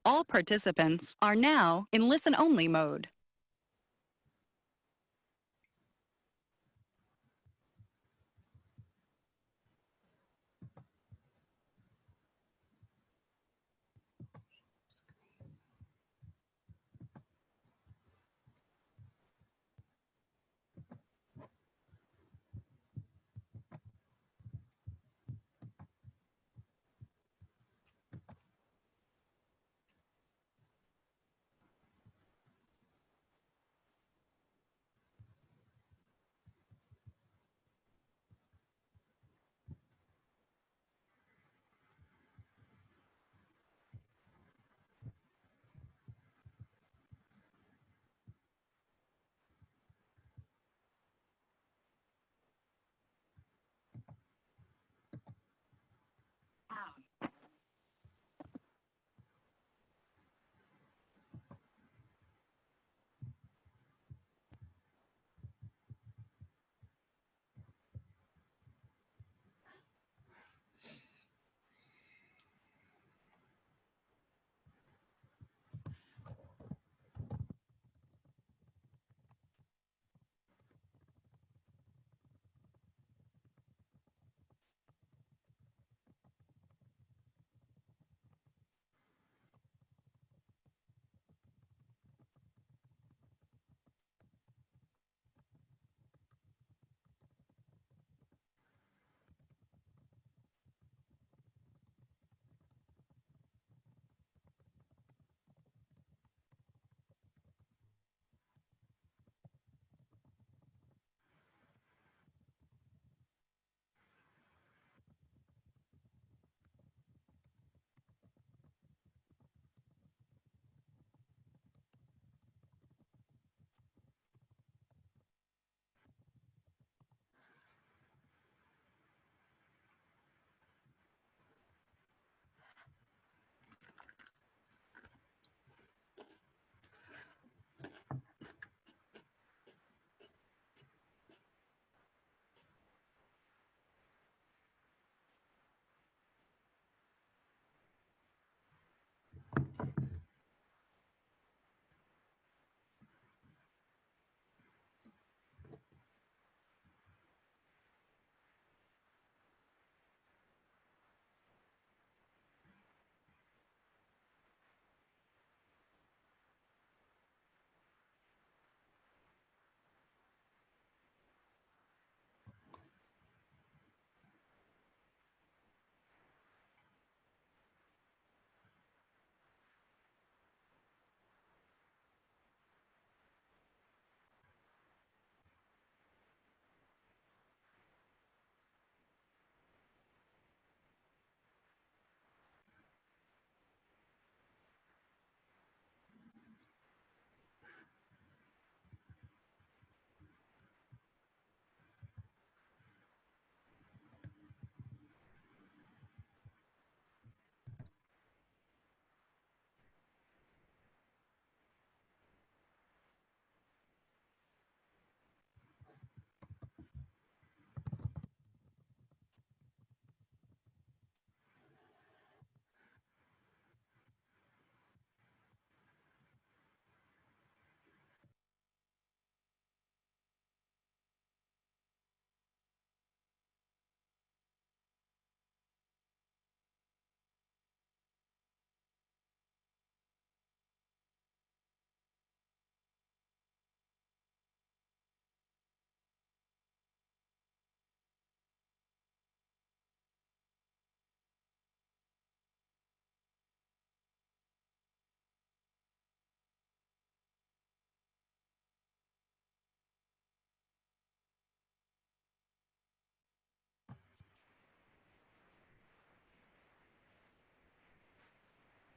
All participants are now in listen-only mode.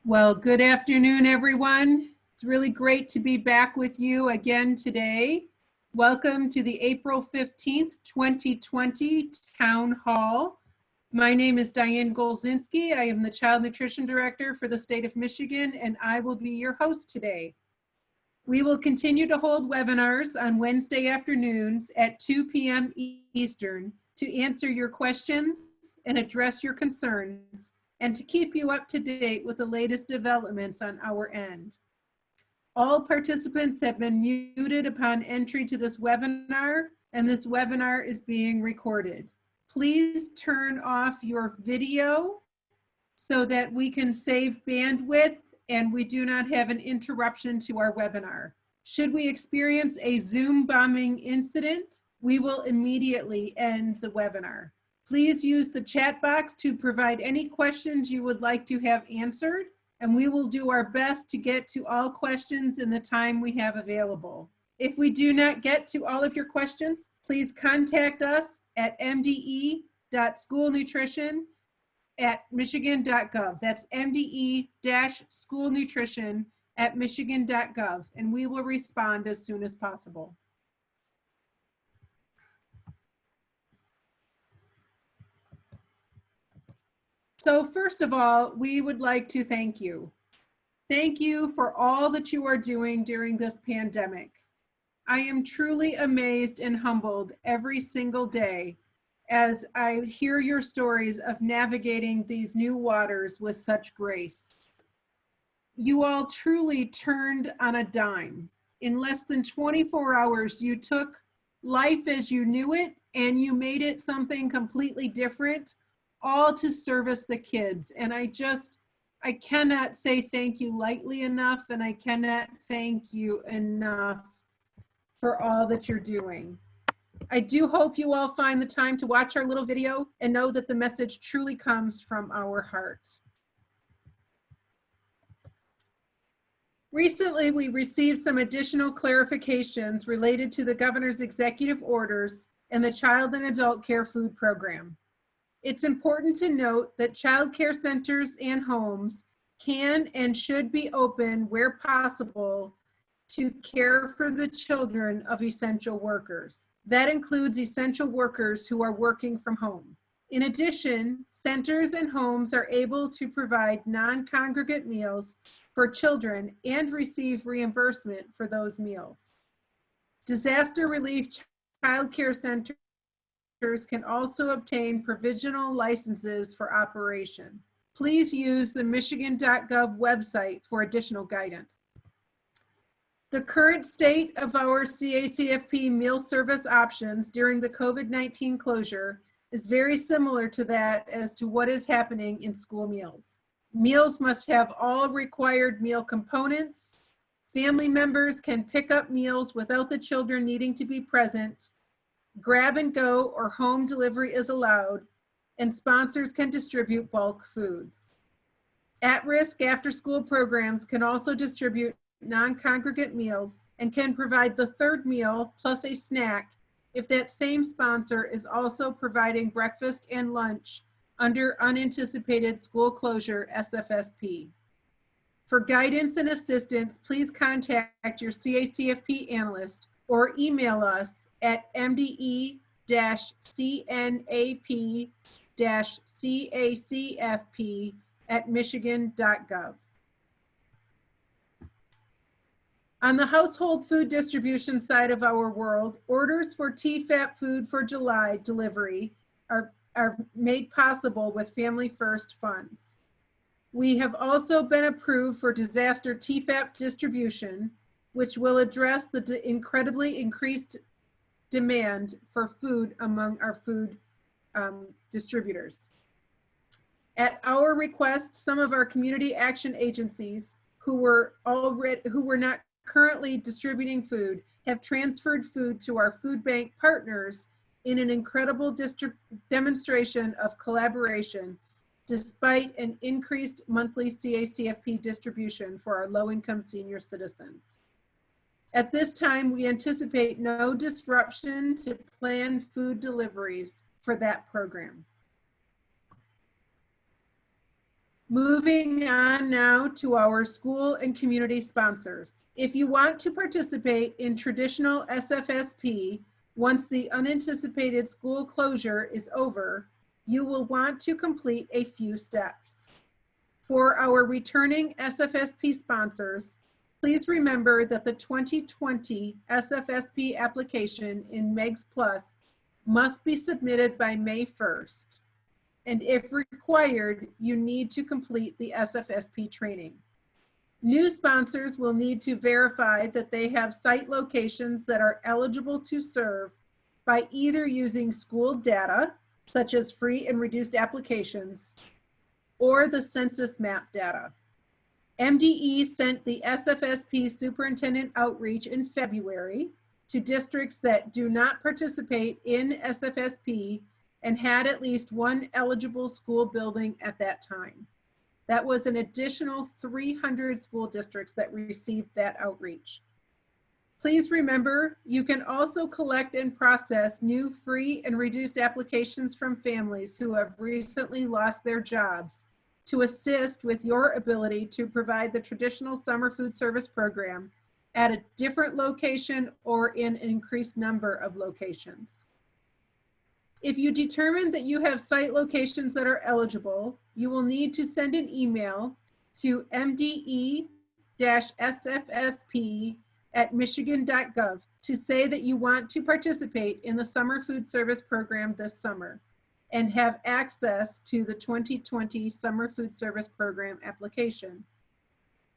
Well, good afternoon, everyone. It's really great to be back with you again today. Welcome to the April 15th, 2020 Town Hall. My name is Diane Golzinski. I am the Child Nutrition Director for the state of Michigan, and I will be your host today. We will continue to hold webinars on Wednesday afternoons at 2 p.m. Eastern to answer your questions and address your concerns, and to keep you up to date with the latest developments on our end. All participants have been muted upon entry to this webinar, and this webinar is being recorded. Please turn off your video so that we can save bandwidth and we do not have an interruption to our webinar. Should we experience a Zoom bombing incident, we will immediately end the webinar. Please use the chat box to provide any questions you would like to have answered, and we will do our best to get to all questions in the time we have available. If we do not get to all of your questions, please contact us at mde.schoolnutrition@michigan.gov. That's mde-schoolnutrition@michigan.gov, and we will respond as soon as possible. So first of all, we would like to thank you. Thank you for all that you are doing during this pandemic. I am truly amazed and humbled every single day as I hear your stories of navigating these new waters with such grace. You all truly turned on a dime. In less than 24 hours, you took life as you knew it and you made it something completely different, all to service the kids. And I cannot say thank you lightly enough, and I cannot thank you enough for all that you're doing. I do hope you all find the time to watch our little video and know that the message truly comes from our heart. Recently, we received some additional clarifications related to the governor's executive orders and the child and adult care food program. It's important to note that child care centers and homes can and should be open where possible to care for the children of essential workers. That includes essential workers who are working from home. In addition, centers and homes are able to provide non-congregate meals for children and receive reimbursement for those meals. Disaster relief child care centers can also obtain provisional licenses for operation. Please use the michigan.gov website for additional guidance. The current state of our CACFP meal service options during the COVID-19 closure is very similar to that as to what is happening in school meals. Meals must have all required meal components. Family members can pick up meals without the children needing to be present. Grab and go or home delivery is allowed, and sponsors can distribute bulk foods. At-risk after-school programs can also distribute non-congregate meals and can provide the third meal plus a snack if that same sponsor is also providing breakfast and lunch under unanticipated school closure SFSP. For guidance and assistance, please contact your CACFP analyst or email us at mde-cnap-cacfp@michigan.gov. On the household food distribution side of our world, orders for TEFAP food for July delivery are made possible with Family First funds. We have also been approved for disaster TEFAP distribution, which will address the incredibly increased demand for food among our food distributors. At our request, some of our community action agencies who were not currently distributing food have transferred food to our food bank partners in an incredible demonstration of collaboration, despite an increased monthly CACFP distribution for our low-income senior citizens. At this time, we anticipate no disruption to planned food deliveries for that program. Moving on now to our school and community sponsors. If you want to participate in traditional SFSP, once the unanticipated school closure is over, you will want to complete a few steps. For our returning SFSP sponsors, please remember that the 2020 SFSP application in MEGS Plus must be submitted by May 1st. And if required, you need to complete the SFSP training. New sponsors will need to verify that they have site locations that are eligible to serve by either using school data, such as free and reduced applications, or the census map data. MDE sent the SFSP superintendent outreach in February to districts that do not participate in SFSP and had at least one eligible school building at that time. That was an additional 300 school districts that received that outreach. Please remember, you can also collect and process new free and reduced applications from families who have recently lost their jobs to assist with your ability to provide the traditional summer food service program at a different location or in an increased number of locations. If you determine that you have site locations that are eligible, you will need to send an email to mde-sfsp@michigan.gov to say that you want to participate in the summer food service program this summer and have access to the 2020 summer food service program application.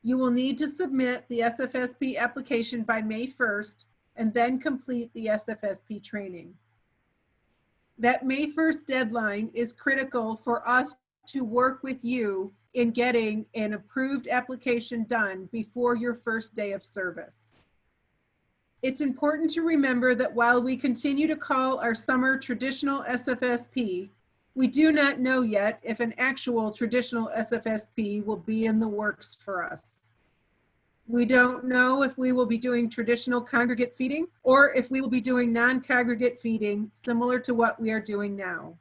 You will need to submit the SFSP application by May 1st and then complete the SFSP training. That May 1st deadline is critical for us to work with you in getting an approved application done before your first day of service. It's important to remember that while we continue to call our summer traditional SFSP, we do not know yet if an actual traditional SFSP will be in the works for us. We don't know if we will be doing traditional congregate feeding or if we will be doing non-congregate feeding similar to what we are doing now.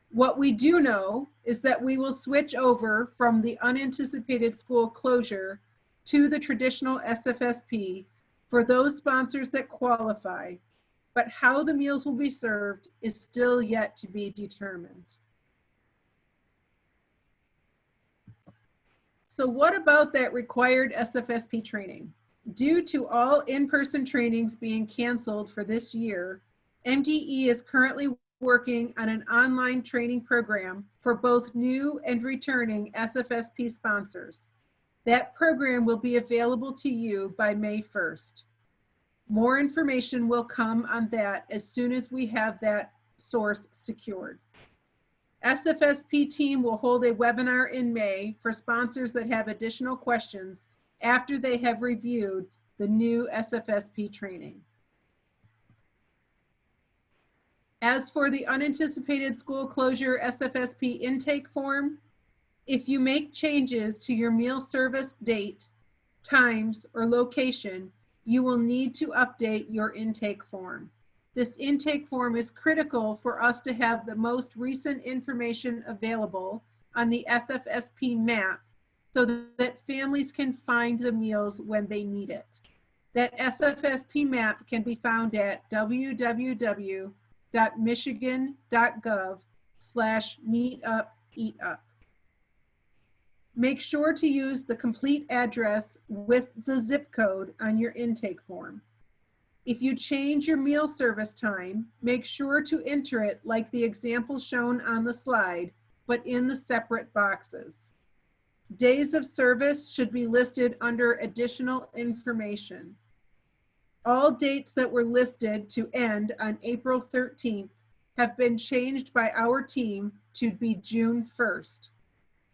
What we do know is that we will switch over from the unanticipated school closure to the traditional SFSP for those sponsors that qualify, but how the meals will be served is still yet to be determined. So what about that required SFSP training? Due to all in-person trainings being canceled for this year, MDE is currently working on an online training program for both new and returning SFSP sponsors. That program will be available to you by May 1st. More information will come on that as soon as we have that source secured. SFSP team will hold a webinar in May for sponsors that have additional questions after they have reviewed the new SFSP training. As for the unanticipated school closure SFSP intake form, if you make changes to your meal service date, times, or location, you will need to update your intake form. This intake form is critical for us to have the most recent information available on the SFSP map so that families can find the meals when they need it. That SFSP map can be found at www.michigan.gov/meetupeatup. Make sure to use the complete address with the zip code on your intake form. If you change your meal service time, make sure to enter it like the example shown on the slide, but in the separate boxes. Days of service should be listed under additional information. All dates that were listed to end on April 13th have been changed by our team to be June 1st.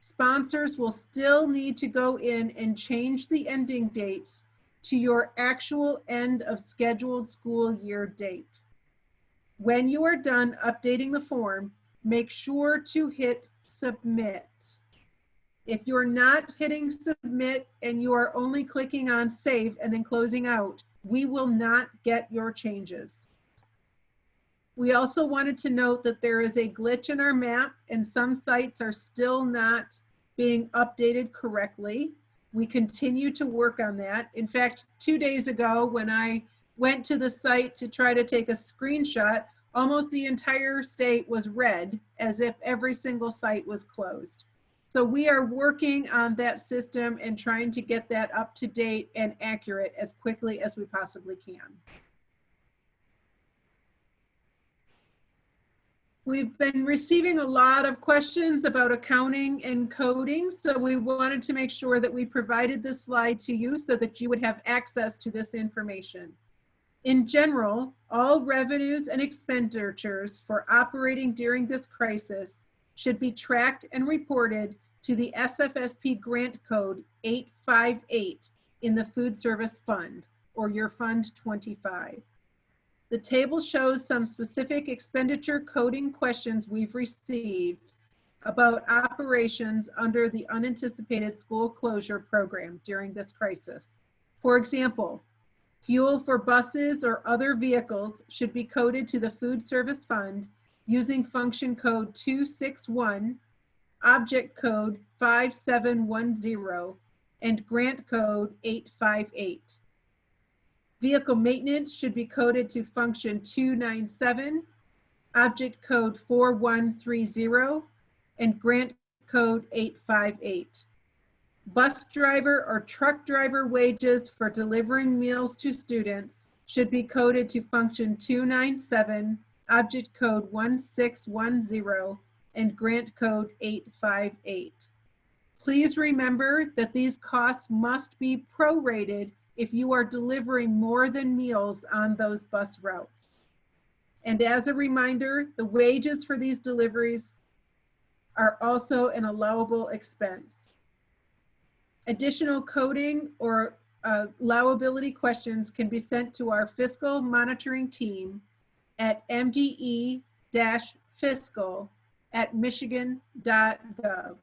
Sponsors will still need to go in and change the ending dates to your actual end of scheduled school year date. When you are done updating the form, make sure to hit submit. If you're not hitting submit and you are only clicking on save and then closing out, we will not get your changes. We also wanted to note that there is a glitch in our map and some sites are still not being updated correctly. We continue to work on that. In fact, 2 days ago, when I went to the site to try to take a screenshot, almost the entire state was red, as if every single site was closed. So we are working on that system and trying to get that up to date and accurate as quickly as we possibly can. We've been receiving a lot of questions about accounting and coding, so we wanted to make sure that we provided this slide to you so that you would have access to this information. In general, all revenues and expenditures for operating during this crisis should be tracked and reported to the SFSP grant code 858 in the Food Service Fund, or your Fund 25. The table shows some specific expenditure coding questions we've received about operations under the unanticipated school closure program during this crisis. For example, fuel for buses or other vehicles should be coded to the Food Service Fund using function code 261, object code 5710, and grant code 858. Vehicle maintenance should be coded to function 297, object code 4130, and grant code 858. Bus driver or truck driver wages for delivering meals to students should be coded to function 297, object code 1610, and grant code 858. Please remember that these costs must be prorated if you are delivering more than meals on those bus routes. And as a reminder, the wages for these deliveries are also an allowable expense. Additional coding or allowability questions can be sent to our fiscal monitoring team at mde-fiscal@michigan.gov.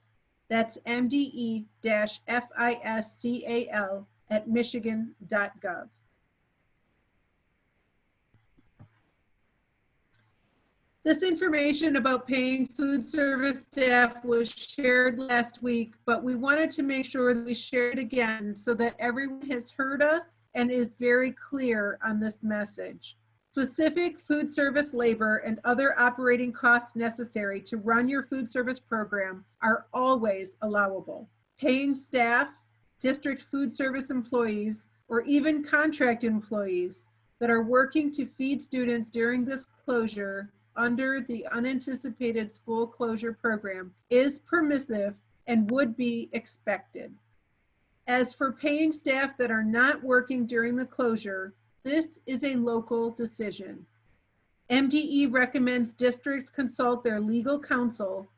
That's mde-fiscal@michigan.gov. This information about paying food service staff was shared last week, but we wanted to make sure that we share it again so that everyone has heard us and is very clear on this message. Specific food service labor and other operating costs necessary to run your food service program are always allowable. Paying staff, district food service employees, or even contract employees that are working to feed students during this closure under the unanticipated school closure program is permissive and would be expected. As for paying staff that are not working during the closure, this is a local decision. MDE recommends districts consult their legal counsel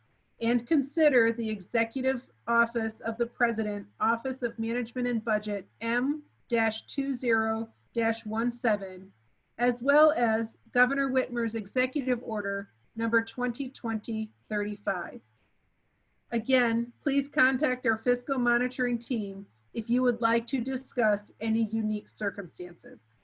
and consider the Executive Office of the President, Office of Management and Budget M-20-17, as well as Governor Whitmer's Executive Order number 2020-35. Again, please contact our fiscal monitoring team if you would like to discuss any unique circumstances.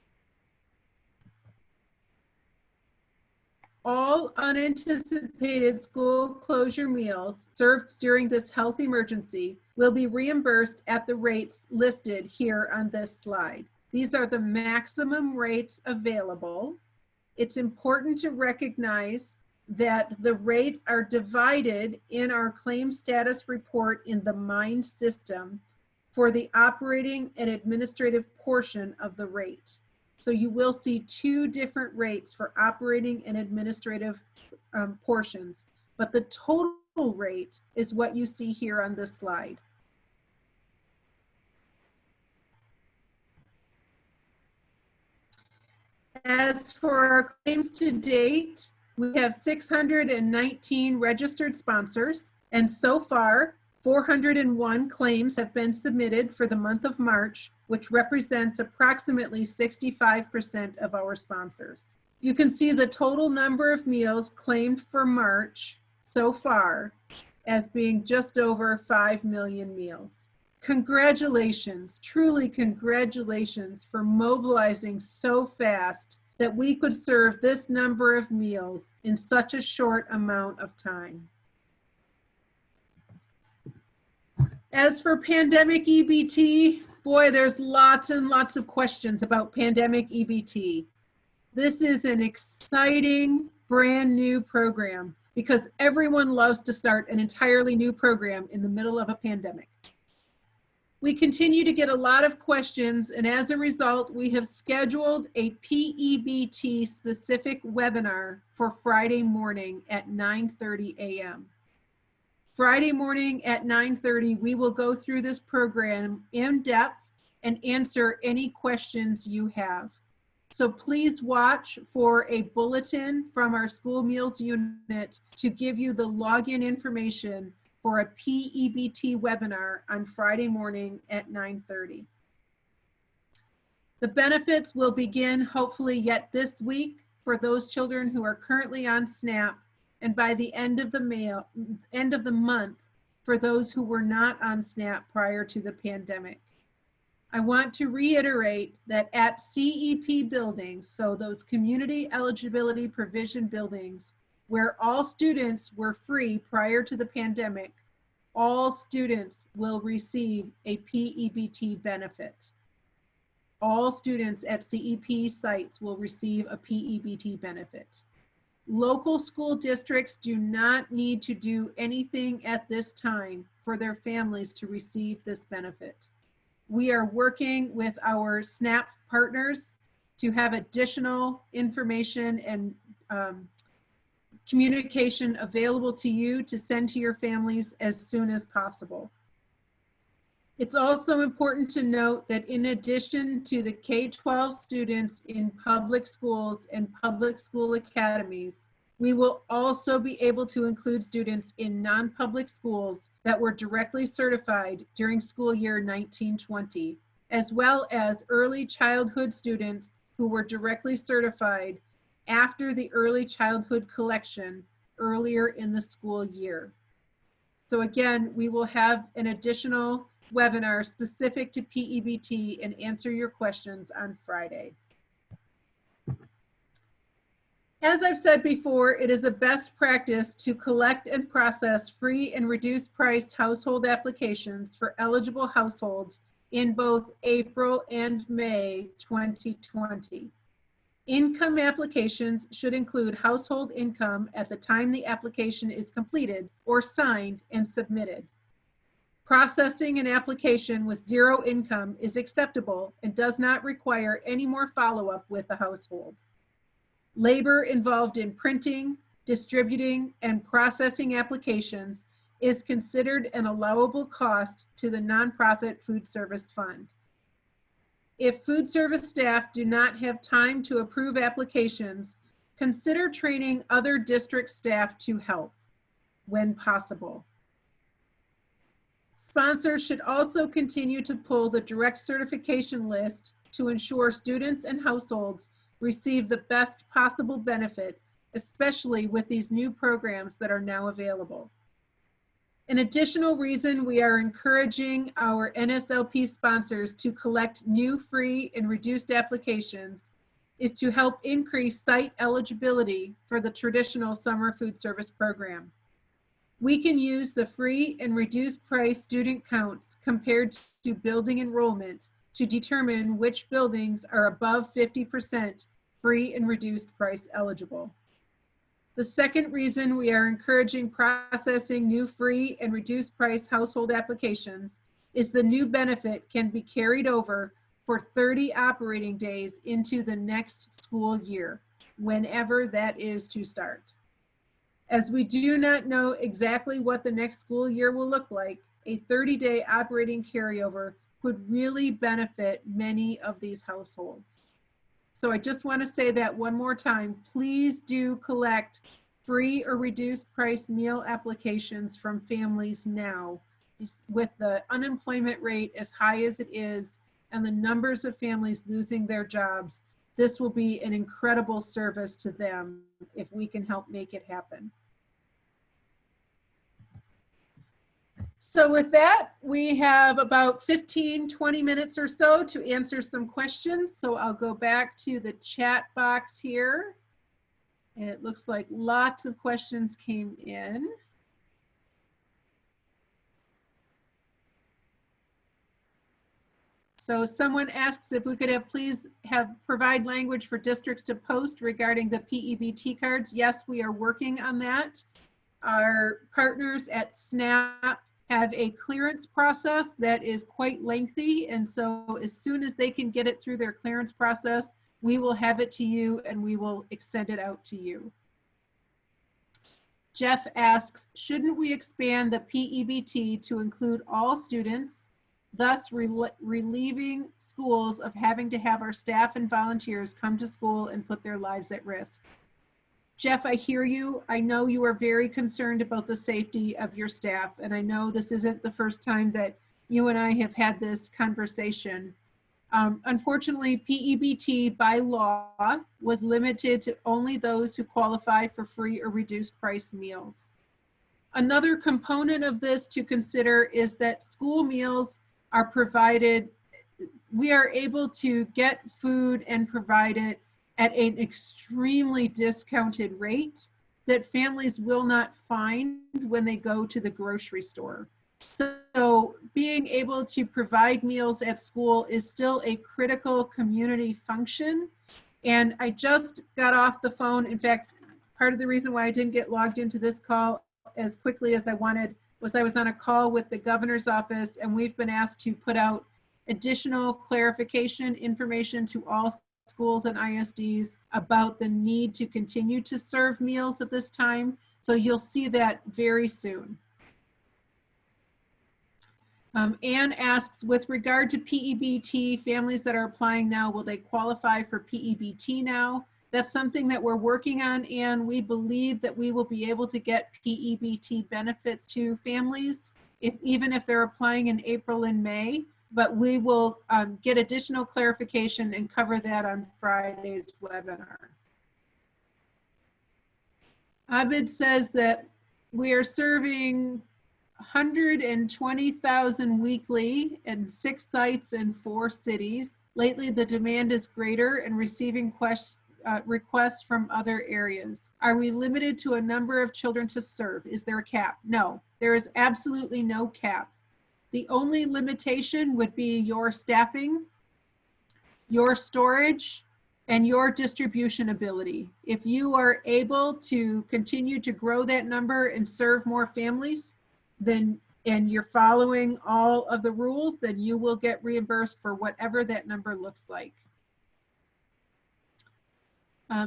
All unanticipated school closure meals served during this health emergency will be reimbursed at the rates listed here on this slide. These are the maximum rates available. It's important to recognize that the rates are divided in our claim status report in the MIND system for the operating and administrative portion of the rate. So you will see two different rates for operating and administrative portions, but the total rate is what you see here on this slide. As for our claims to date, we have 619 registered sponsors, and so far, 401 claims have been submitted for the month of March, which represents approximately 65% of our sponsors. You can see the total number of meals claimed for March so far as being just over 5 million meals. Congratulations, truly congratulations for mobilizing so fast that we could serve this number of meals in such a short amount of time. As for pandemic EBT, boy, there's lots and lots of questions about pandemic EBT. This is an exciting, brand new program because everyone loves to start an entirely new program in the middle of a pandemic. We continue to get a lot of questions, and as a result, we have scheduled a PEBT specific webinar for Friday morning at 9:30 a.m. Friday morning at 9:30, we will go through this program in depth and answer any questions you have. So please watch for a bulletin from our school meals unit to give you the login information for a PEBT webinar on Friday morning at 9:30. The benefits will begin hopefully yet this week for those children who are currently on SNAP, and by the end of the month for those who were not on SNAP prior to the pandemic. I want to reiterate that at CEP buildings, so those community eligibility provision buildings, where all students were free prior to the pandemic, all students will receive a PEBT benefit. All students at CEP sites will receive a PEBT benefit. Local school districts do not need to do anything at this time for their families to receive this benefit. We are working with our SNAP partners to have additional information and communication available to you to send to your families as soon as possible. It's also important to note that in addition to the K-12 students in public schools and public school academies, we will also be able to include students in non-public schools that were directly certified during school year 1920, as well as early childhood students who were directly certified after the early childhood collection earlier in the school year. So again, we will have an additional webinar specific to PEBT and answer your questions on Friday. As I've said before, it is a best practice to collect and process free and reduced price household applications for eligible households in both April and May 2020. Income applications should include household income at the time the application is completed or signed and submitted. Processing an application with zero income is acceptable and does not require any more follow-up with the household. Labor involved in printing, distributing, and processing applications is considered an allowable cost to the nonprofit food service fund. If food service staff do not have time to approve applications, consider training other district staff to help when possible. Sponsors should also continue to pull the direct certification list to ensure students and households receive the best possible benefit, especially with these new programs that are now available. An additional reason we are encouraging our NSLP sponsors to collect new free and reduced applications is to help increase site eligibility for the traditional summer food service program. We can use the free and reduced price student counts compared to building enrollment to determine which buildings are above 50% free and reduced price eligible. The second reason we are encouraging processing new free and reduced price household applications is the new benefit can be carried over for 30 operating days into the next school year, whenever that is to start. As we do not know exactly what the next school year will look like, a 30-day operating carryover could really benefit many of these households. So I just want to say that one more time. Please do collect free or reduced price meal applications from families now. With the unemployment rate as high as it is and the numbers of families losing their jobs, this will be an incredible service to them if we can help make it happen. So with that, we have about 15-20 minutes or so to answer some questions. So I'll go back to the chat box here. And it looks like lots of questions came in. So someone asks if we could please provide language for districts to post regarding the PEBT cards. Yes, we are working on that. Our partners at SNAP have a clearance process that is quite lengthy. And so as soon as they can get it through their clearance process, we will have it to you and we will extend it out to you. Jeff asks, shouldn't we expand the PEBT to include all students, thus relieving schools of having to have our staff and volunteers come to school and put their lives at risk? Jeff, I hear you. I know you are very concerned about the safety of your staff, and I know this isn't the first time that you and I have had this conversation. Unfortunately, PEBT by law was limited to only those who qualify for free or reduced price meals. Another component of this to consider is that school meals are provided. We are able to get food and provide it at an extremely discounted rate that families will not find when they go to the grocery store. So being able to provide meals at school is still a critical community function. And I just got off the phone. In fact, part of the reason why I didn't get logged into this call as quickly as I wanted was I was on a call with the governor's office, and we've been asked to put out additional clarification information to all schools and ISDs about the need to continue to serve meals at this time. So you'll see that very soon. Anne asks, with regard to PEBT, families that are applying now, will they qualify for PEBT now? That's something that we're working on, and we believe that we will be able to get PEBT benefits to families, even if they're applying in April and May, but we will get additional clarification and cover that on Friday's webinar. Abid says that we are serving 120,000 weekly in 6 sites in 4 cities. Lately, the demand is greater and receiving requests from other areas. Are we limited to a number of children to serve? Is there a cap? No, there is absolutely no cap. The only limitation would be your staffing, your storage, and your distribution ability. If you are able to continue to grow that number and serve more families, then and you're following all of the rules, then you will get reimbursed for whatever that number looks like.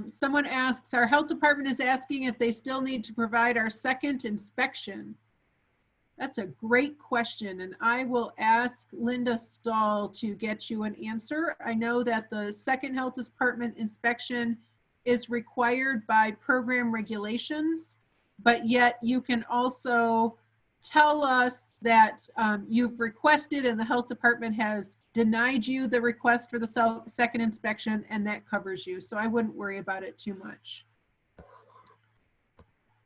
Someone asks, our health department is asking if they still need to provide our second inspection. That's a great question, and I will ask Linda Stahl to get you an answer. I know that the second health department inspection is required by program regulations, but yet you can also tell us that you've requested and the health department has denied you the request for the second inspection, and that covers you. So I wouldn't worry about it too much.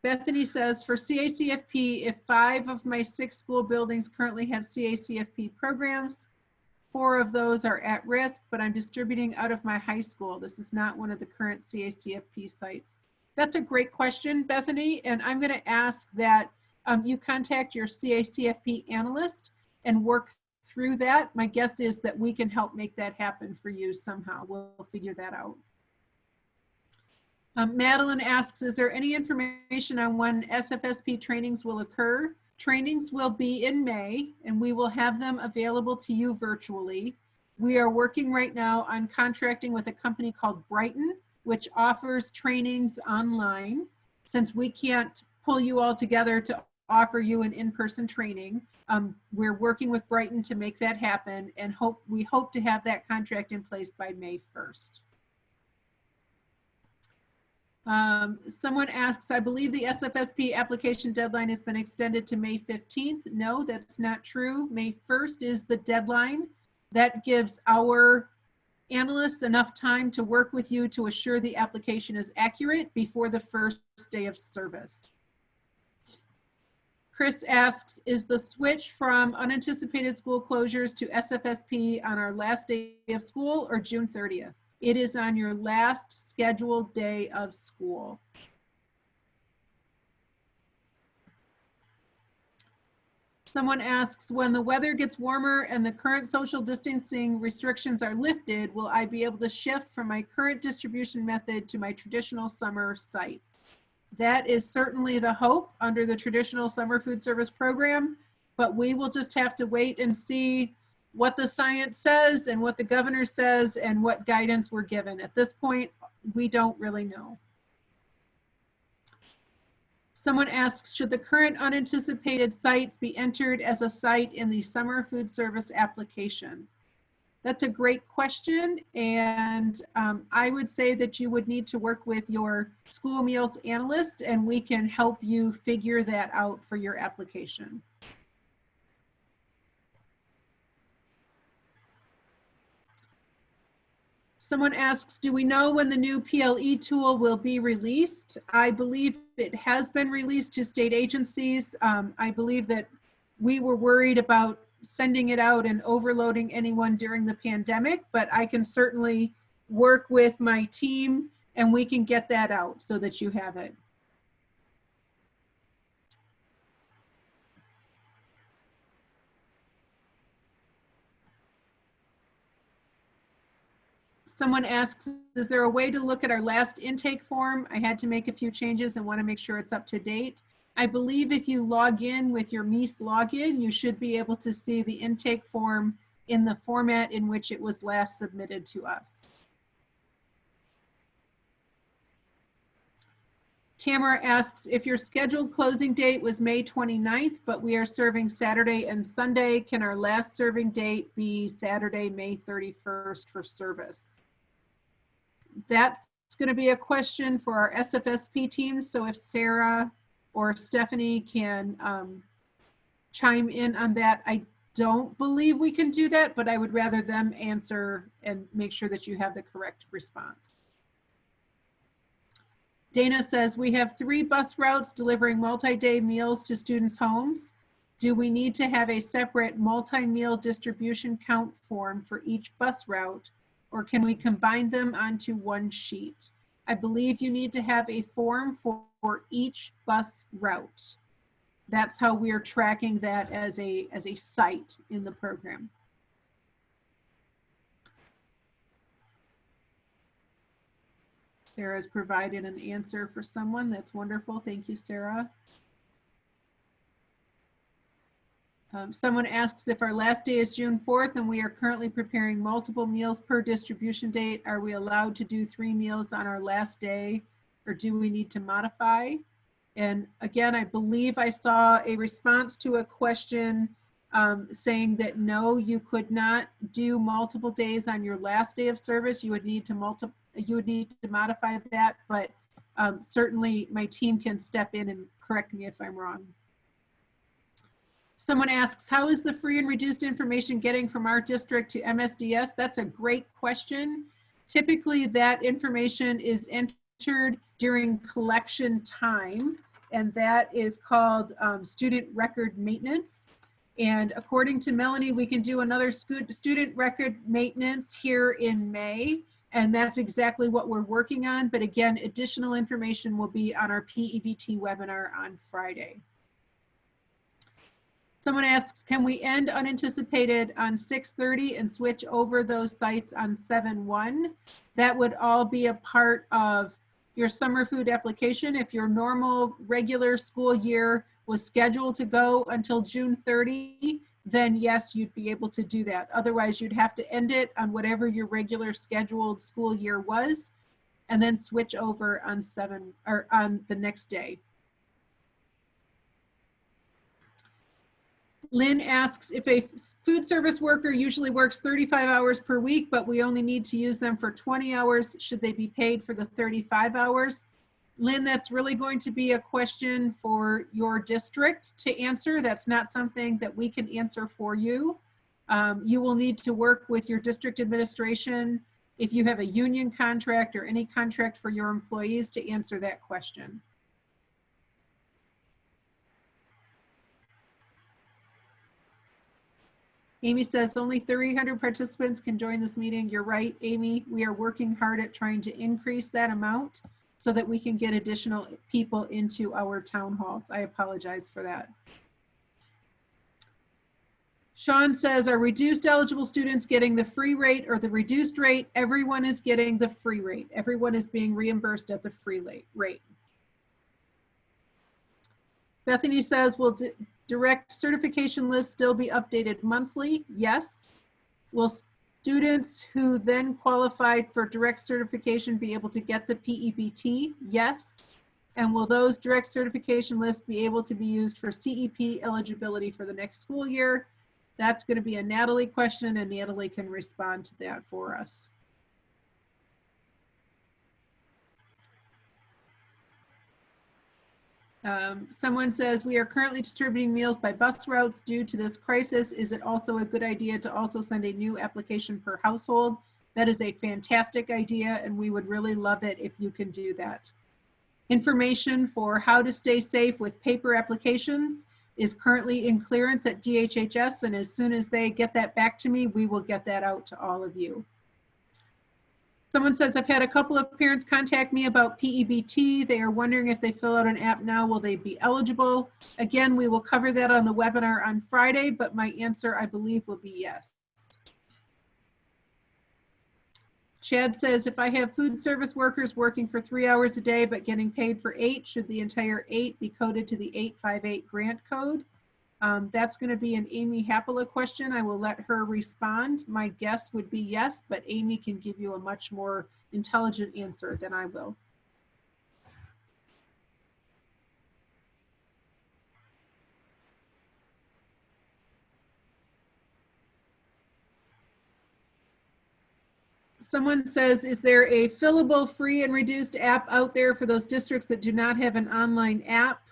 Bethany says, for CACFP, if 5 of my 6 school buildings currently have CACFP programs, 4 of those are at risk, but I'm distributing out of my high school. This is not one of the current CACFP sites. That's a great question, Bethany, and I'm going to ask that you contact your CACFP analyst and work through that. My guess is that we can help make that happen for you somehow. We'll figure that out. Madeline asks, is there any information on when SFSP trainings will occur? Trainings will be in May, and we will have them available to you virtually. We are working right now on contracting with a company called Brighton, which offers trainings online. Since we can't pull you all together to offer you an in-person training, we're working with Brighton to make that happen, and we hope to have that contract in place by May 1st. Someone asks, I believe the SFSP application deadline has been extended to May 15th. No, that's not true. May 1st is the deadline. That gives our analysts enough time to work with you to assure the application is accurate before the first day of service. Chris asks, is the switch from unanticipated school closures to SFSP on our last day of school or June 30th? It is on your last scheduled day of school. Someone asks, when the weather gets warmer and the current social distancing restrictions are lifted, will I be able to shift from my current distribution method to my traditional summer sites? That is certainly the hope under the traditional summer food service program, but we will just have to wait and see what the science says and what the governor says and what guidance we're given. At this point, we don't really know. Someone asks, should the current unanticipated sites be entered as a site in the summer food service application? That's a great question. And I would say that you would need to work with your school meals analyst and we can help you figure that out for your application. Someone asks, do we know when the new PLE tool will be released? I believe it has been released to state agencies. I believe that we were worried about sending it out and overloading anyone during the pandemic, but I can certainly work with my team and we can get that out so that you have it. Someone asks, is there a way to look at our last intake form? I had to make a few changes and want to make sure it's up to date. I believe if you log in with your MEIS login, you should be able to see the intake form in the format in which it was last submitted to us. Tamara asks, if your scheduled closing date was May 29th, but we are serving Saturday and Sunday, can our last serving date be Saturday, May 31st for service? That's going to be a question for our SFSP teams. So if Sarah or Stephanie can chime in on that. I don't believe we can do that, but I would rather them answer and make sure that you have the correct response. Dana says, we have 3 bus routes delivering multi-day meals to students' homes. Do we need to have a separate multi-meal distribution count form for each bus route, or can we combine them onto one sheet? I believe you need to have a form for each bus route. That's how we're tracking that as a site in the program. Sarah's provided an answer for someone. That's wonderful. Thank you, Sarah. Someone asks if our last day is June 4th and we are currently preparing multiple meals per distribution date. Are we allowed to do 3 meals on our last day, or do we need to modify? And again, I believe I saw a response to a question saying that no, you could not do multiple days on your last day of service. You would need to modify that, but certainly my team can step in and correct me if I'm wrong. Someone asks, how is the free and reduced information getting from our district to MSDS? That's a great question. Typically that information is entered during collection time, and that is called student record maintenance. And according to Melanie, we can do another student record maintenance here in May, and that's exactly what we're working on. But again, additional information will be on our PEBT webinar on Friday. Someone asks, can we end unanticipated on 6/30 and switch over those sites on 7/1? That would all be a part of your summer food application. If your normal regular school year was scheduled to go until June 30, then yes, you'd be able to do that. Otherwise, you'd have to end it on whatever your regular scheduled school year was, and then switch over on on the next day. Lynn asks, if a food service worker usually works 35 hours per week, but we only need to use them for 20 hours, should they be paid for the 35 hours? Lynn, that's really going to be a question for your district to answer. That's not something that we can answer for you. You will need to work with your district administration if you have a union contract or any contract for your employees to answer that question. Amy says only 300 participants can join this meeting. You're right, Amy. We are working hard at trying to increase that amount so that we can get additional people into our town halls. I apologize for that. Sean says, are reduced eligible students getting the free rate or the reduced rate? Everyone is getting the free rate. Everyone is being reimbursed at the free rate. Bethany says, will direct certification list still be updated monthly? Yes. Will students who then qualified for direct certification be able to get the PEBT? Yes. And will those direct certification lists be able to be used for CEP eligibility for the next school year? That's going to be a Natalie question, and Natalie can respond to that for us. Someone says, we are currently distributing meals by bus routes due to this crisis. Is it also a good idea to also send a new application per household? That is a fantastic idea, and we would really love it if you can do that. Information for how to stay safe with paper applications is currently in clearance at DHHS, and as soon as they get that back to me, we will get that out to all of you. Someone says, I've had a couple of parents contact me about PEBT. They are wondering if they fill out an app now, will they be eligible? Again, we will cover that on the webinar on Friday, but my answer, I believe, will be yes. Chad says, if I have food service workers working for 3 hours a day but getting paid for 8, should the entire 8 be coded to the 858 grant code? That's going to be an Amy Hapola question. I will let her respond. My guess would be yes, but Amy can give you a much more intelligent answer than I will. Someone says, is there a fillable free and reduced app out there for those districts that do not have an online app?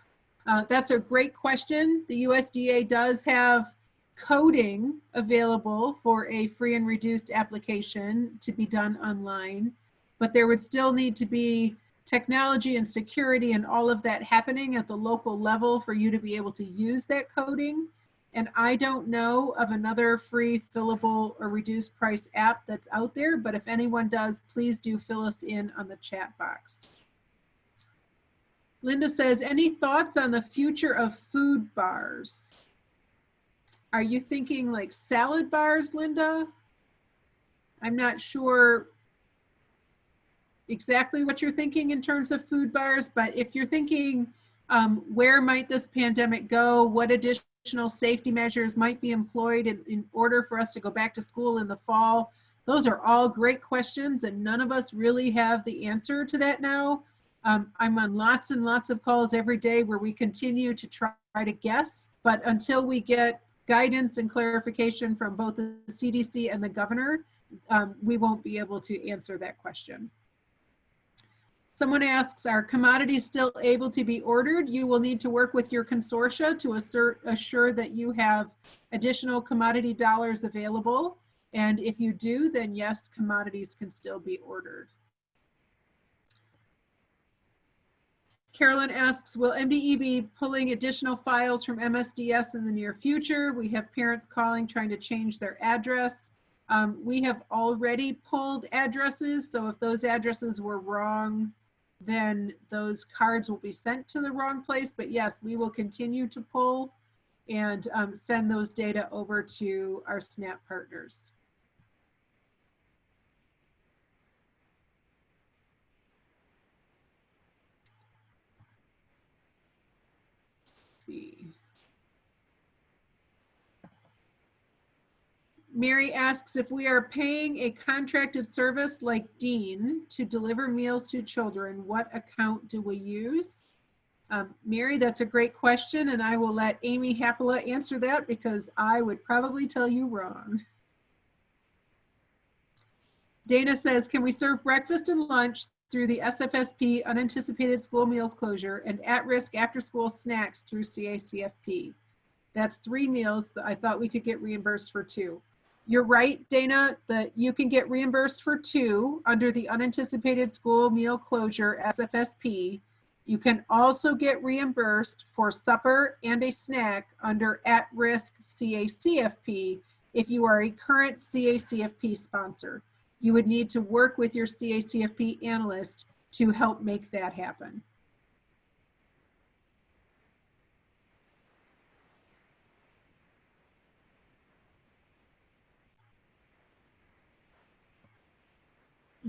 That's a great question. The USDA does have coding available for a free and reduced application to be done online, but there would still need to be technology and security and all of that happening at the local level for you to be able to use that coding. And I don't know of another free fillable or reduced price app that's out there, but if anyone does, please do fill us in on the chat box. Linda says, any thoughts on the future of food bars? Are you thinking like salad bars, Linda? I'm not sure exactly what you're thinking in terms of food bars, but if you're thinking, where might this pandemic go? What additional safety measures might be employed in order for us to go back to school in the fall? Those are all great questions, and none of us really have the answer to that now. I'm on lots and lots of calls every day where we continue to try to guess, but until we get guidance and clarification from both the CDC and the governor, we won't be able to answer that question. Someone asks, are commodities still able to be ordered? You will need to work with your consortia to assure that you have additional commodity dollars available. And if you do, then yes, commodities can still be ordered. Carolyn asks, will MDE be pulling additional files from MSDS in the near future? We have parents calling, trying to change their address. We have already pulled addresses, so if those addresses were wrong, then those cards will be sent to the wrong place. But yes, we will continue to pull and send those data over to our SNAP partners. Let's see. Mary asks, if we are paying a contracted service like Dean to deliver meals to children, what account do we use? Mary, that's a great question, and I will let Amy Hapola answer that because I would probably tell you wrong. Dana says, can we serve breakfast and lunch through the SFSP unanticipated school meals closure and at-risk after-school snacks through CACFP? That's 3 meals that I thought we could get reimbursed for 2. You're right, Dana, that you can get reimbursed for 2 under the unanticipated school meal closure SFSP. You can also get reimbursed for supper and a snack under at-risk CACFP if you are a current CACFP sponsor. You would need to work with your CACFP analyst to help make that happen.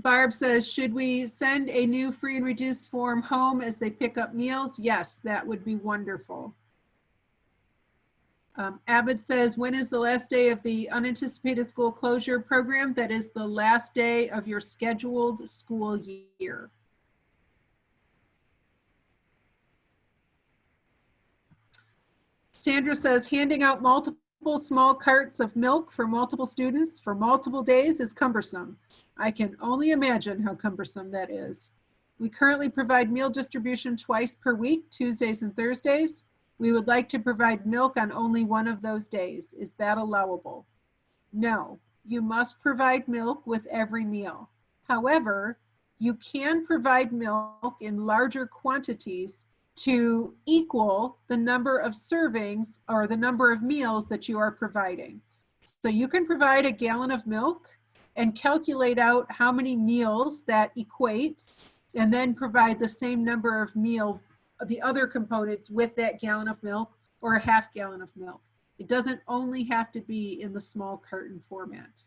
Barb says, should we send a new free and reduced form home as they pick up meals? Yes, that would be wonderful. Abbott says, when is the last day of the unanticipated school closure program? That is the last day of your scheduled school year. Sandra says, handing out multiple small carts of milk for multiple students for multiple days is cumbersome. I can only imagine how cumbersome that is. We currently provide meal distribution twice per week, Tuesdays and Thursdays. We would like to provide milk on only one of those days. Is that allowable? No, you must provide milk with every meal. However, you can provide milk in larger quantities to equal the number of servings or the number of meals that you are providing. So you can provide a gallon of milk and calculate out how many meals that equates, and then provide the same number of the other components with that gallon of milk or a half gallon of milk. It doesn't only have to be in the small carton format.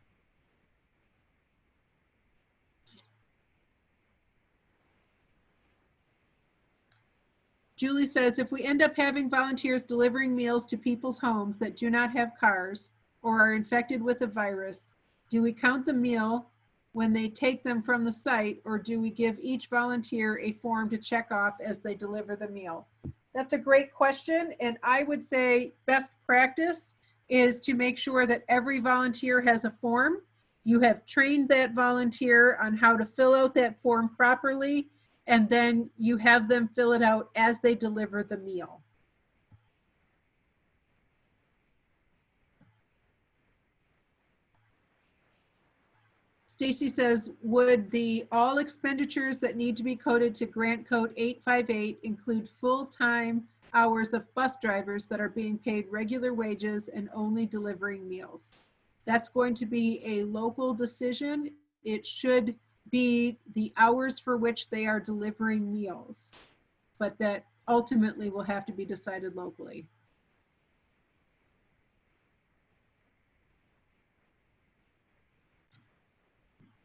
Julie says, if we end up having volunteers delivering meals to people's homes that do not have cars or are infected with a virus, do we count the meal when they take them from the site, or do we give each volunteer a form to check off as they deliver the meal? That's a great question, and I would say best practice is to make sure that every volunteer has a form. You have trained that volunteer on how to fill out that form properly, and then you have them fill it out as they deliver the meal. Stacy says, would the all expenditures that need to be coded to grant code 858 include full-time hours of bus drivers that are being paid regular wages and only delivering meals? That's going to be a local decision. It should be the hours for which they are delivering meals, but that ultimately will have to be decided locally.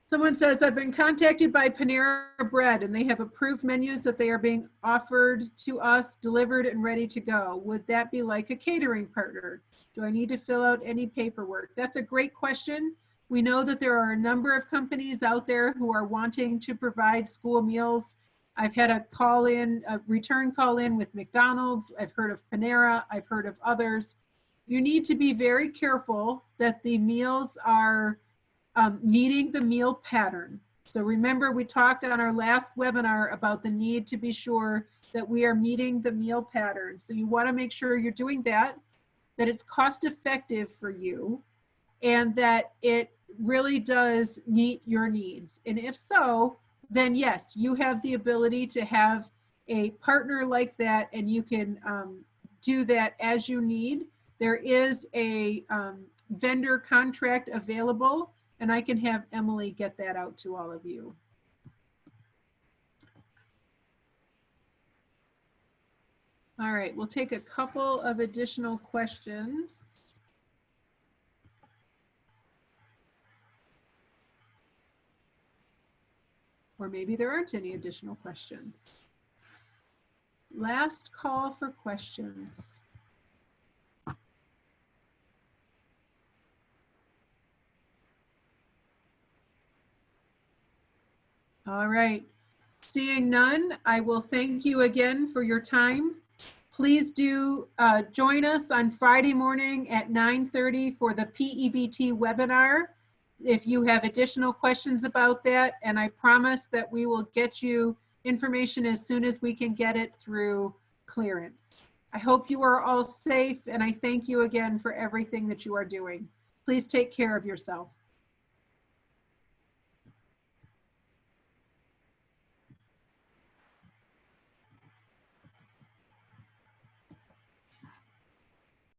Someone says, I've been contacted by Panera Bread and they have approved menus that they are being offered to us, delivered and ready to go. Would that be like a catering partner? Do I need to fill out any paperwork? That's a great question. We know that there are a number of companies out there who are wanting to provide school meals. I've had a return call in with McDonald's. I've heard of Panera. I've heard of others. You need to be very careful that the meals are meeting the meal pattern. So remember, we talked on our last webinar about the need to be sure that we are meeting the meal pattern. So you want to make sure you're doing that it's cost effective for you, and that it really does meet your needs. And if so, then yes, you have the ability to have a partner like that, and you can do that as you need. There is a vendor contract available, and I can have Emily get that out to all of you. All right, we'll take a couple of additional questions. Or maybe there aren't any additional questions. Last call for questions. All right, seeing none, I will thank you again for your time. Please do join us on Friday morning at 9:30 for the PEBT webinar if you have additional questions about that, and I promise that we will get you information as soon as we can get it through clearance. I hope you are all safe, and I thank you again for everything that you are doing. Please take care of yourself.